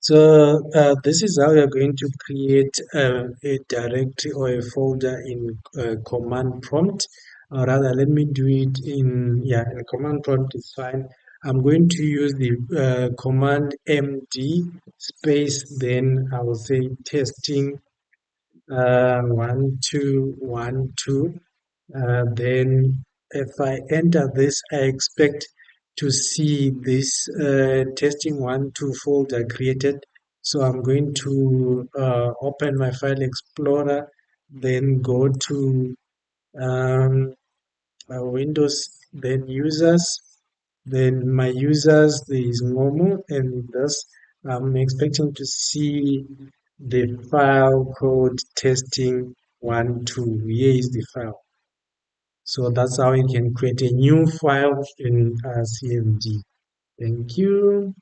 This is how you're going to create a directory or a folder in command prompt. Or rather, let me do it in command prompt is fine. I'm going to use the command md space, then I will say testing 1212. Then if I enter this, I expect to see this testing 12 folder created. So I'm going to open my file explorer, then go to um, Windows, then users, then my users, there is normal, and thus I'm expecting to see the file called testing 12. Here is the file. So that's how you can create a new file in CMD. Thank you.